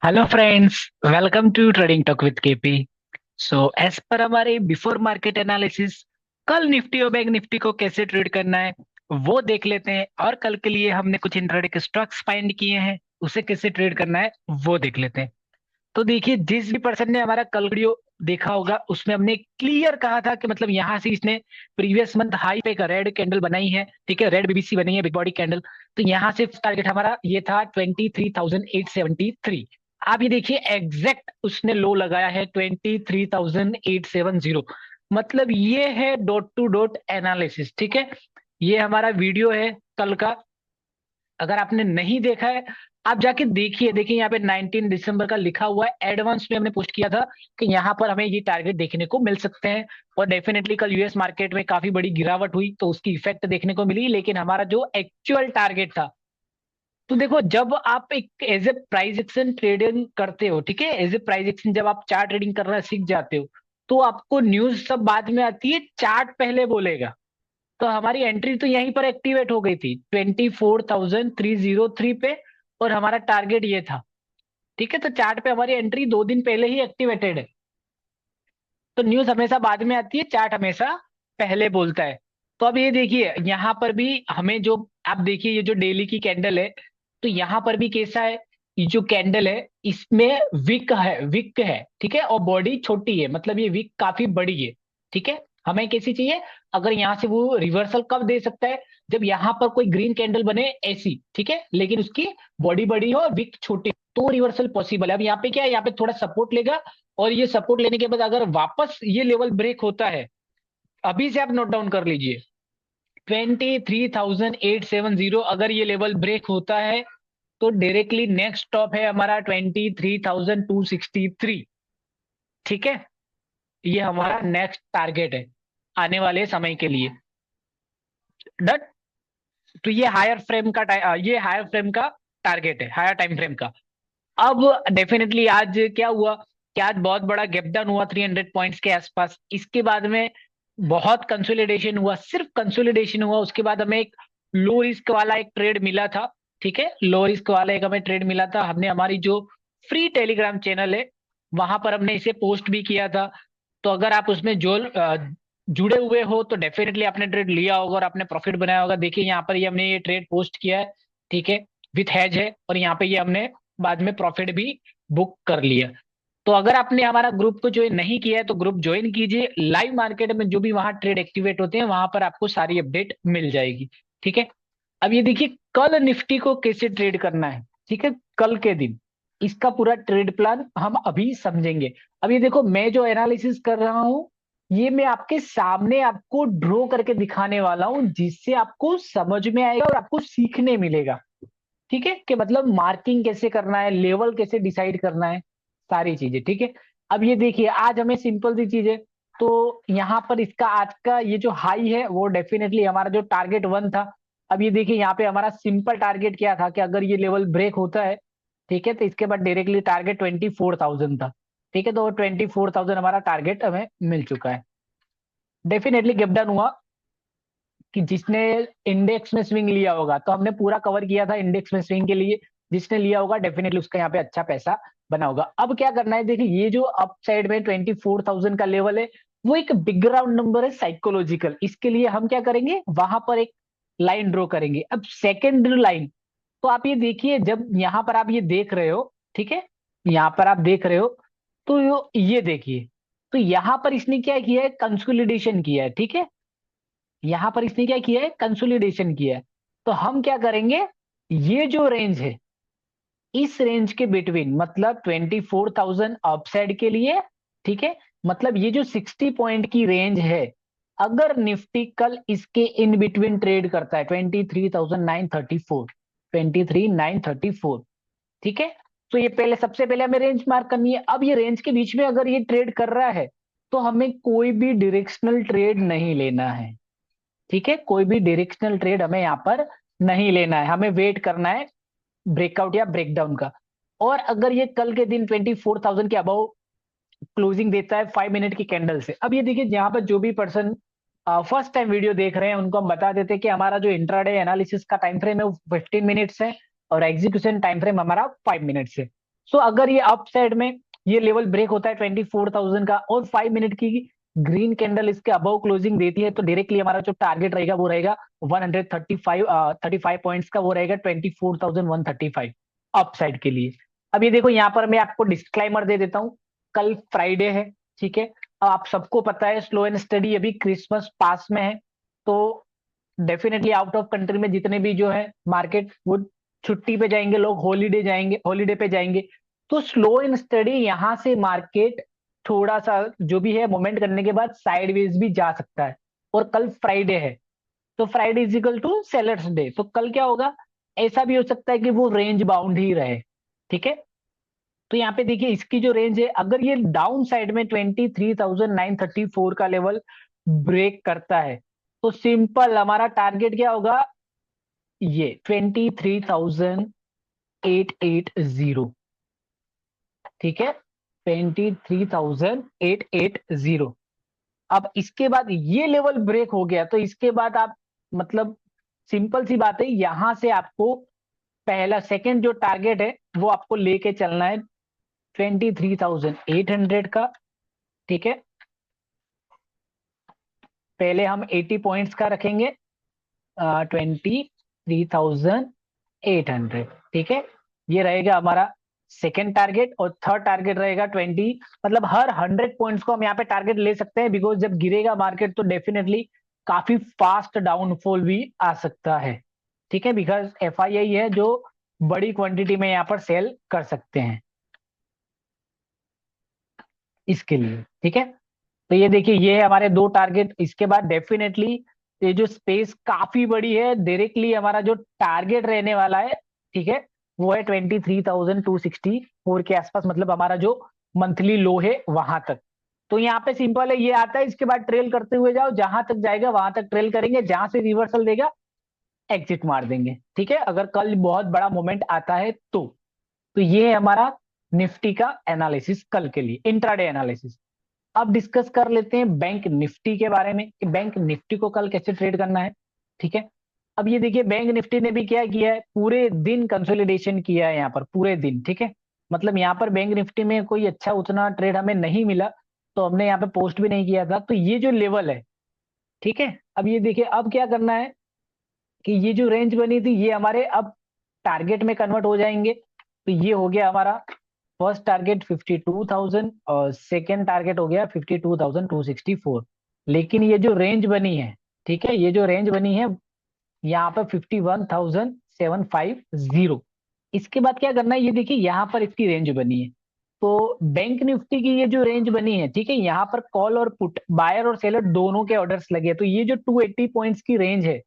Hello friends, welcome to trading talk with KP. So as per हमारे before market analysis, कल निफ्टी और bank Nifty को कैसे ट्रेड करना है वो देख लेते हैं, और कल के लिए हमने कुछ इंट्राडे के स्टॉक्स फाइंड किए हैं, उसे कैसे ट्रेड करना है वो देख लेते हैं। तो देखिए, जिस भी पर्सन ने हमारा कल वीडियो देखा होगा उसमें हमने क्लियर कहा था कि मतलब यहाँ से इसने प्रीवियस मंथ हाई पे एक रेड कैंडल बनाई है, ठीक है, रेड बीबीसी बनी है, बिग बॉडी कैंडल। तो यहाँ से टारगेट हमारा ये था 23,873। आप ये देखिए, एग्जैक्ट उसने लो लगाया है 23,870। मतलब ये है डॉट टू डॉट एनालिसिस, ठीक है। ये हमारा वीडियो है कल का। अगर आपने नहीं देखा है, आप जाके देखिए। देखिए यहाँ पे 19 दिसंबर का लिखा हुआ है, एडवांस में हमने पोस्ट किया था कि यहाँ पर हमें ये टारगेट देखने को मिल सकते हैं। और डेफिनेटली कल यूएस मार्केट में काफी बड़ी गिरावट हुई तो उसकी इफेक्ट देखने को मिली, लेकिन हमारा जो एक्चुअल टारगेट था, तो देखो, जब आप एक as a price action trading करते हो, ठीक है, एज ए प्राइस एक्शन जब आप चार्ट ट्रेडिंग करना सीख जाते हो, तो आपको न्यूज सब बाद में आती है, चार्ट पहले बोलेगा। तो हमारी एंट्री तो यहीं पर एक्टिवेट हो गई थी 24,303 पे, और हमारा टारगेट ये था, ठीक है। तो चार्ट पे हमारी एंट्री 2 दिन पहले ही एक्टिवेटेड है। तो न्यूज हमेशा बाद में आती है, चार्ट हमेशा पहले बोलता है। तो अब ये देखिए, यहाँ पर भी हमें जो, आप देखिए ये जो डेली की कैंडल है, तो यहाँ पर भी कैसा है, ये जो कैंडल है इसमें विक है, विक है, ठीक है, और बॉडी छोटी है, मतलब ये विक काफी बड़ी है, ठीक है। हमें कैसी चाहिए? अगर यहाँ से वो रिवर्सल कब दे सकता है, जब यहाँ पर कोई ग्रीन कैंडल बने ऐसी, ठीक है, लेकिन उसकी बॉडी बड़ी हो और विक छोटी, तो रिवर्सल पॉसिबल है। अब यहाँ पे क्या है, यहाँ पे थोड़ा सपोर्ट लेगा, और ये सपोर्ट लेने के बाद अगर वापस ये लेवल ब्रेक होता है, अभी से आप नोट डाउन कर लीजिए, 23,870 अगर ये लेवल ब्रेक होता है, तो डायरेक्टली नेक्स्ट स्टॉप है हमारा 23,263, ठीक है। ये हमारा नेक्स्ट टारगेट है आने वाले समय के लिए। डन। तो ये हायर फ्रेम का ये हायर फ्रेम का टारगेट है, हायर टाइम फ्रेम का। अब डेफिनेटली आज क्या हुआ कि आज बहुत बड़ा गैप डाउन हुआ 300 पॉइंट्स के आसपास। इसके बाद में बहुत कंसोलिडेशन हुआ, सिर्फ कंसोलिडेशन हुआ। उसके बाद हमें एक लो रिस्क वाला एक ट्रेड मिला था, ठीक है, लो रिस्क वाला एक हमें ट्रेड मिला था। हमने हमारी जो फ्री टेलीग्राम चैनल है वहां पर हमने इसे पोस्ट भी किया था। तो अगर आप उसमें जो जुड़े हुए हो तो डेफिनेटली आपने ट्रेड लिया होगा और आपने प्रॉफिट बनाया होगा। देखिए यहाँ पर ये हमने ये ट्रेड पोस्ट किया है, ठीक है, विथ हैज है, और यहाँ पे ये हमने बाद में प्रॉफिट भी बुक कर लिया। तो अगर आपने हमारा ग्रुप को ज्वाइन नहीं किया है तो ग्रुप ज्वाइन कीजिए। लाइव मार्केट में जो भी वहां ट्रेड एक्टिवेट होते हैं वहां पर आपको सारी अपडेट मिल जाएगी, ठीक है। अब ये देखिए, कल निफ्टी को कैसे ट्रेड करना है, ठीक है, कल के दिन इसका पूरा ट्रेड प्लान हम अभी समझेंगे। अब ये देखो, मैं जो एनालिसिस कर रहा हूं ये मैं आपके सामने आपको ड्रॉ करके दिखाने वाला हूं, जिससे आपको समझ में आएगा और आपको सीखने मिलेगा, ठीक है, कि मतलब मार्किंग कैसे करना है, लेवल कैसे डिसाइड करना है, सारी चीजें, ठीक है। अब ये देखिए, आज हमें सिंपल सी चीज है। तो यहाँ पर इसका आज का ये जो हाई है वो डेफिनेटली हमारा जो टारगेट वन था। अब ये देखिए, यहाँ पे हमारा सिंपल टारगेट क्या था कि अगर ये लेवल ब्रेक होता है, ठीक है, तो इसके बाद डायरेक्टली टारगेट 24,000 था, ठीक है। तो 24,000 हमारा टारगेट हमें मिल चुका है। डेफिनेटली गैप डाउन हुआ कि जिसने इंडेक्स में स्विंग लिया होगा, तो हमने पूरा कवर किया था इंडेक्स में स्विंग के लिए, जिसने लिया होगा डेफिनेटली उसका यहाँ पे अच्छा पैसा बना होगा। अब क्या करना है, देखिए ये जो अप साइड में 24,000 का लेवल है वो एक बिग राउंड नंबर है साइकोलॉजिकल। इसके लिए हम क्या करेंगे, वहां पर एक लाइन ड्रॉ करेंगे। अब सेकेंडरी लाइन, तो आप ये देखिए, जब यहाँ पर आप ये देख रहे हो, ठीक है, यहाँ पर आप देख रहे हो, तो ये देखिए, तो यहाँ पर इसने क्या किया है, कंसोलिडेशन किया है, ठीक है। यहां पर इसने क्या किया है, कंसोलिडेशन किया है। तो हम क्या करेंगे, ये जो रेंज है इस रेंज के बिटवीन, मतलब 24,000 अपसाइड के लिए, ठीक है, मतलब ये जो 60 पॉइंट की रेंज है, अगर निफ्टी कल इसके इन बिटवीन ट्रेड करता है 23,934, 23,934, ठीक है। तो ये पहले, सबसे पहले हमें रेंज मार्क करनी है। अब ये रेंज के बीच में अगर ये ट्रेड कर रहा है तो हमें कोई भी डायरेक्शनल ट्रेड नहीं लेना है, ठीक है, कोई भी डायरेक्शनल ट्रेड हमें यहाँ पर नहीं लेना है, हमें वेट करना है ब्रेकआउट या ब्रेकडाउन का। और अगर ये कल के दिन 24,000 के अबव क्लोजिंग देता है 5 मिनट की कैंडल से, अब ये देखिए, यहाँ पर जो भी पर्सन फर्स्ट टाइम वीडियो देख रहे हैं उनको हम बता देते हैं कि हमारा जो इंट्राडे एनालिसिस का टाइम फ्रेम है वो 15 मिनट्स है, और एग्जीक्यूशन टाइम फ्रेम हमारा 5 मिनट्स है। सो अगर ये अप साइड में ये लेवल ब्रेक होता है 24,000 का और 5 मिनट की ग्रीन कैंडल इसके अबव क्लोजिंग देती है, तो डायरेक्टली हमारा जो टारगेट रहेगा वो रहेगा 135 पॉइंट्स का, वो रहेगा 24,135 अप साइड के लिए। अब ये देखो, यहाँ पर मैं आपको डिस्क्लाइमर दे देता हूँ, कल फ्राइडे है, ठीक है। आप सबको पता है स्लो एंड स्टडी अभी क्रिसमस पास में है, तो डेफिनेटली आउट ऑफ कंट्री में जितने भी जो है मार्केट वो छुट्टी पे जाएंगे, लोग हॉलीडे जाएंगे, हॉलीडे पे जाएंगे। तो स्लो एंड स्टडी यहाँ से मार्केट थोड़ा सा जो भी है मोमेंट करने के बाद साइडवेज भी जा सकता है। और कल फ्राइडे है, तो Friday is equal to sellers day, तो कल क्या होगा, ऐसा भी हो सकता है कि वो रेंज बाउंड ही रहे, ठीक है। तो यहाँ पे देखिए इसकी जो रेंज है, अगर ये डाउन साइड में 23,934 का लेवल ब्रेक करता है, तो सिंपल हमारा टारगेट क्या होगा, ये 23,880, ठीक है, 23,880। अब इसके बाद ये लेवल ब्रेक हो गया, तो इसके बाद आप मतलब सिंपल सी बात है, यहां से आपको पहला सेकंड जो टारगेट है वो आपको लेके चलना है 23,800 का, ठीक है। पहले हम 80 पॉइंट्स का रखेंगे, 23,800, ठीक है। ये रहेगा हमारा सेकेंड टारगेट, और थर्ड टारगेट रहेगा 20, मतलब हर 100 पॉइंट्स को हम यहाँ पे टारगेट ले सकते हैं, बिकॉज जब गिरेगा मार्केट तो डेफिनेटली काफी फास्ट डाउनफॉल भी आ सकता है, ठीक है, बिकॉज एफआईआई है जो बड़ी क्वांटिटी में यहाँ पर सेल कर सकते हैं इसके लिए, ठीक है। तो ये देखिए, ये है हमारे दो टारगेट। इसके बाद डेफिनेटली ये जो स्पेस काफी बड़ी है, डायरेक्टली हमारा जो टारगेट रहने वाला है, ठीक है, वो है 23,264 के आसपास, मतलब हमारा जो मंथली लो है वहां तक। तो यहाँ पे सिंपल है, ये आता है, इसके बाद ट्रेल करते हुए जाओ, जहां तक जाएगा वहां तक ट्रेल करेंगे, जहां से रिवर्सल देगा एग्जिट मार देंगे, ठीक है, अगर कल बहुत बड़ा मोमेंट आता है तो ये है हमारा निफ्टी का एनालिसिस कल के लिए, इंट्राडे एनालिसिस। अब डिस्कस कर लेते हैं बैंक निफ्टी के बारे में कि बैंक निफ्टी को कल कैसे ट्रेड करना है, ठीक है। अब ये देखिए, बैंक निफ्टी ने भी क्या किया है, पूरे दिन कंसोलिडेशन किया है यहाँ पर पूरे दिन, ठीक है। मतलब यहाँ पर बैंक निफ्टी में कोई अच्छा उतना ट्रेड हमें नहीं मिला, तो हमने यहाँ पे पोस्ट भी नहीं किया था। तो ये जो लेवल है, ठीक है, अब ये देखिए, अब क्या करना है कि ये जो रेंज बनी थी ये हमारे अब टारगेट में कन्वर्ट हो जाएंगे। तो ये हो गया हमारा फर्स्ट टारगेट 52,000 और सेकेंड टारगेट हो गया 52,264। लेकिन ये जो रेंज बनी है, ठीक है, ये जो रेंज बनी है यहाँ पर 51,750। इसके बाद क्या करना है, ये देखिए यहाँ पर इसकी रेंज बनी है, तो बैंक निफ्टी की ये जो रेंज बनी है, ठीक है, यहाँ पर कॉल और पुट, बायर और सेलर दोनों के ऑर्डर्स लगे, तो ये जो 280 पॉइंट्स की रेंज है,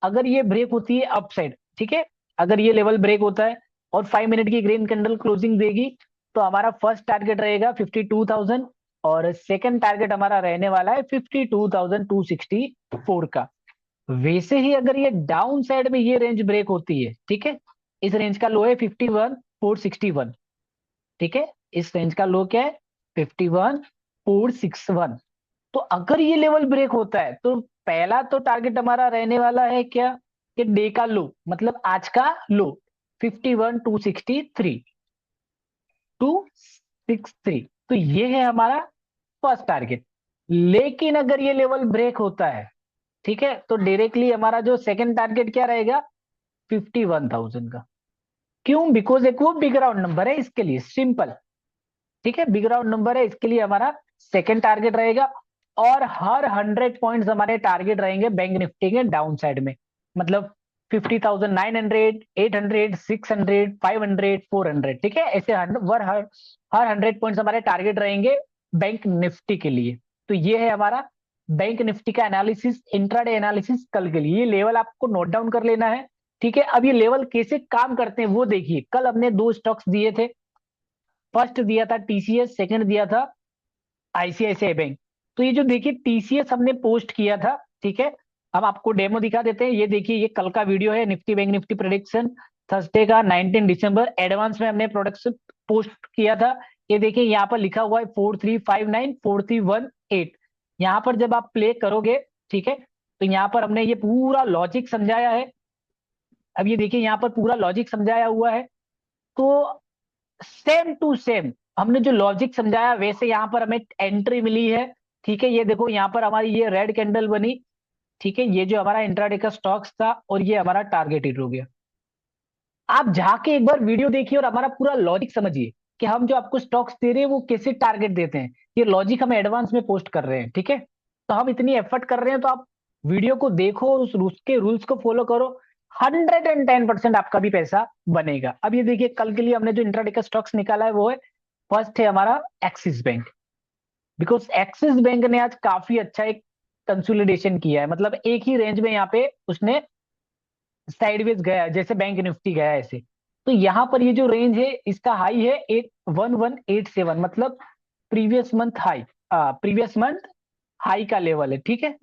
अगर ये ब्रेक होती है अप साइड, ठीक है, अगर ये लेवल ब्रेक होता है और 5 मिनट की ग्रीन कैंडल क्लोजिंग देगी, तो हमारा फर्स्ट टारगेट रहेगा 52,000 और सेकंड टारगेट हमारा रहने वाला है 52,264 का। वैसे ही अगर ये डाउन साइड में ये रेंज ब्रेक होती है, ठीक है, इस रेंज का लो है 51,461, ठीक है, इस रेंज का लो क्या है 51,461। तो अगर ये लेवल ब्रेक होता है, तो पहला तो टारगेट हमारा रहने वाला है क्या, कि डे का लो, मतलब आज का लो 51,263 तो ये है हमारा फर्स्ट टारगेट। लेकिन अगर ये लेवल ब्रेक होता है, ठीक है, तो डायरेक्टली हमारा जो सेकंड टारगेट क्या रहेगा 51,000 का। क्यों, बिकॉज एक वो बिग राउंड नंबर है इसके लिए, सिंपल, ठीक है, बिग राउंड नंबर है, इसके लिए हमारा सेकंड टारगेट रहेगा। और हर 100 पॉइंट्स हमारे टारगेट रहेंगे बैंक निफ्टी के डाउन साइड में, मतलब 50,900, 800, 600, 500, 400, ठीक है, ऐसे हर 100 पॉइंट्स हमारे टारगेट रहेंगे बैंक निफ्टी के लिए। तो ये है हमारा बैंक निफ्टी का एनालिसिस, इंट्राडे एनालिसिस कल के लिए। ये लेवल आपको नोट डाउन कर लेना है, ठीक है। अब ये लेवल कैसे काम करते हैं वो देखिए, कल हमने दो स्टॉक्स दिए थे, फर्स्ट दिया था टीसीएस, सेकंड दिया था आईसीआईसीआई बैंक। तो ये जो देखिए टीसीएस हमने पोस्ट किया था, ठीक है, हम आपको डेमो दिखा देते हैं। ये देखिए, ये कल का वीडियो है, Nifty bank Nifty prediction Thursday का 19 दिसंबर, एडवांस में हमने प्रोडक्शन पोस्ट किया था। ये देखिए यहाँ पर लिखा हुआ है 4359 4318। यहाँ पर जब आप प्ले करोगे, ठीक है, तो यहाँ पर हमने ये पूरा लॉजिक समझाया है। अब ये देखिए यहाँ पर पूरा लॉजिक समझाया हुआ है। तो सेम टू सेम हमने जो लॉजिक समझाया वैसे यहाँ पर हमें एंट्री मिली है। ठीक है, ये देखो यहाँ पर हमारी ये रेड कैंडल बनी। ठीक है, ये जो हमारा इंट्राडे का स्टॉक्स था और ये हमारा टारगेट हिट हो गया। आप जाके एक बार वीडियो देखिए और हमारा पूरा लॉजिक समझिए कि हम जो आपको स्टॉक्स दे रहे हैं वो कैसे टारगेट देते हैं। ये लॉजिक हम एडवांस में पोस्ट कर रहे हैं। ठीक है, तो हम इतनी एफर्ट कर रहे हैं तो आप वीडियो को देखो, उसके रूल्स को फॉलो करो। 110% आपका भी पैसा बनेगा। अब ये देखिए, कल के लिए हमने जो इंट्राडे का स्टॉक्स निकाला है वो है, फर्स्ट है हमारा axis bank. Because axis bank ने आज काफी अच्छा एक कंसोलिडेशन किया है, मतलब एक ही रेंज में यहाँ पे उसने साइडवेज गया, जैसे बैंक निफ्टी गया ऐसे। तो यहाँ पर ये जो रेंज है इसका हाई है 81187, मतलब previous month high, previous month high का लेवल है। ठीक है,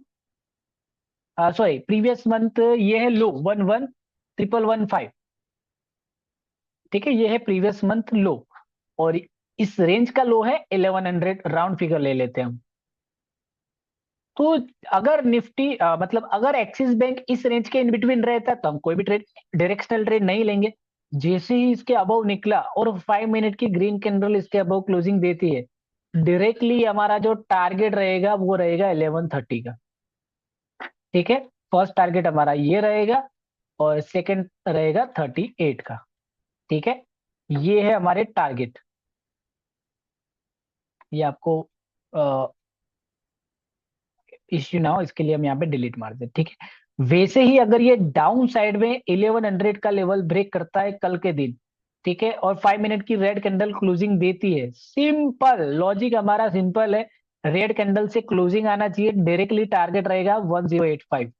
सॉरी प्रीवियस मंथ ये है लो 111115। ठीक है, ये है प्रीवियस मंथ लो, और इस रेंज का लो है 1100, राउंड फिगर ले लेते हैं हम। तो अगर निफ्टी मतलब अगर एक्सिस बैंक इस रेंज के इन बिटवीन रहता तो हम कोई भी ट्रेड, डायरेक्शनल ट्रेड नहीं लेंगे। जैसे ही इसके अबव निकला और 5 मिनट की ग्रीन कैंडल इसके अबव क्लोजिंग देती है, डायरेक्टली हमारा जो टारगेट रहेगा वो रहेगा 1130 का। ठीक है, फर्स्ट टारगेट हमारा ये रहेगा और सेकंड रहेगा 38 का। ठीक है, ये है हमारे टारगेट। ये आपको इश्यू ना हो इसके लिए हम यहाँ पे डिलीट मार दें। ठीक है, वैसे ही अगर ये डाउन साइड में 1100 का लेवल ब्रेक करता है कल के दिन, ठीक है, और 5 मिनट की रेड कैंडल क्लोजिंग देती है, सिंपल लॉजिक हमारा सिंपल है, रेड कैंडल से क्लोजिंग आना चाहिए, डायरेक्टली टारगेट रहेगा 1085।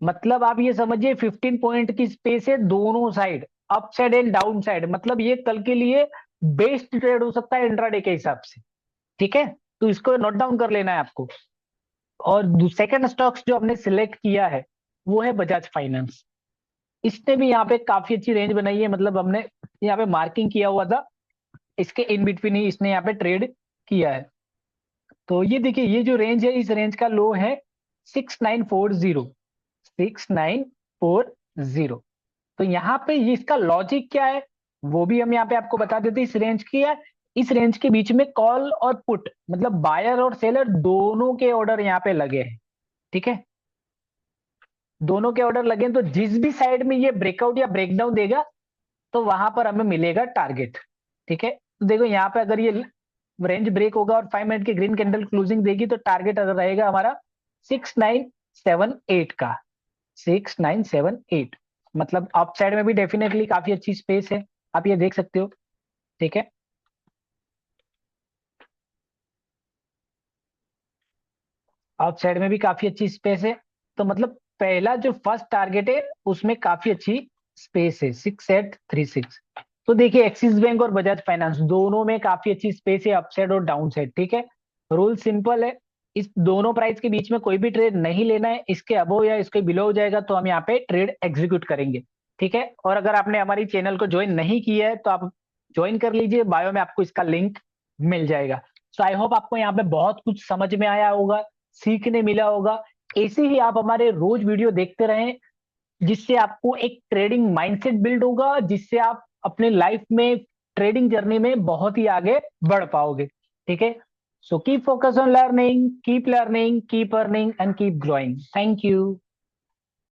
मतलब आप ये समझिए 15 पॉइंट की स्पेस है दोनों side, up side and down side, मतलब ये कल के लिए बेस्ट ट्रेड हो सकता है इंट्राडे के हिसाब से। ठीक है, तो इसको नोट डाउन कर लेना है आपको। और सेकंड स्टॉक्स जो हमने सिलेक्ट किया है वो है बजाज फाइनेंस। इसने भी यहाँ पे काफी अच्छी रेंज बनाई है, मतलब हमने यहाँ पे मार्किंग किया हुआ था, इसके इन बिटवीन ही इसने यहाँ पे ट्रेड किया है। तो ये देखिए, ये जो रेंज है इस रेंज का लो है 6940, 6940। तो यहाँ पे ये इसका लॉजिक क्या है वो भी हम यहाँ पे आपको बता देते हैं। इस रेंज की है, इस रेंज के बीच में कॉल और पुट, मतलब बायर और सेलर दोनों के ऑर्डर यहाँ पे लगे हैं। ठीक है, दोनों के ऑर्डर लगे तो जिस भी साइड में ये ब्रेकआउट या ब्रेकडाउन देगा तो वहां पर हमें मिलेगा टारगेट। ठीक है, तो देखो यहाँ पे अगर ये रेंज ब्रेक होगा और 5 मिनट की ग्रीन कैंडल क्लोजिंग देगी तो टारगेट अगर रहेगा हमारा 6978 का, 6978। मतलब अप साइड में भी डेफिनेटली काफी अच्छी स्पेस है, आप ये देख सकते हो। ठीक है, अप साइड में भी काफी अच्छी स्पेस है। तो मतलब पहला जो फर्स्ट टारगेट है उसमें काफी अच्छी स्पेस है 6836। तो देखिए, एक्सिस बैंक और बजाज फाइनेंस दोनों में काफी अच्छी स्पेस है, अपसाइड और डाउन साइड। ठीक है, रूल सिंपल है, इस दोनों प्राइस के बीच में कोई भी ट्रेड नहीं लेना है, इसके अबव या इसके बिलो हो जाएगा तो हम यहाँ पे ट्रेड एग्जीक्यूट करेंगे। ठीक है, और अगर आपने हमारी चैनल को ज्वाइन नहीं किया है तो आप ज्वाइन कर लीजिए, बायो में आपको इसका लिंक मिल जाएगा। सो आई होप आपको यहाँ पे बहुत कुछ समझ में आया होगा, सीखने मिला होगा। ऐसे ही आप हमारे रोज वीडियो देखते रहें, जिससे आपको एक ट्रेडिंग माइंडसेट बिल्ड होगा, जिससे आप अपने लाइफ में ट्रेडिंग जर्नी में बहुत ही आगे बढ़ पाओगे। ठीक है, so keep focus on learning, keep keep earning and keep growing. Thank you.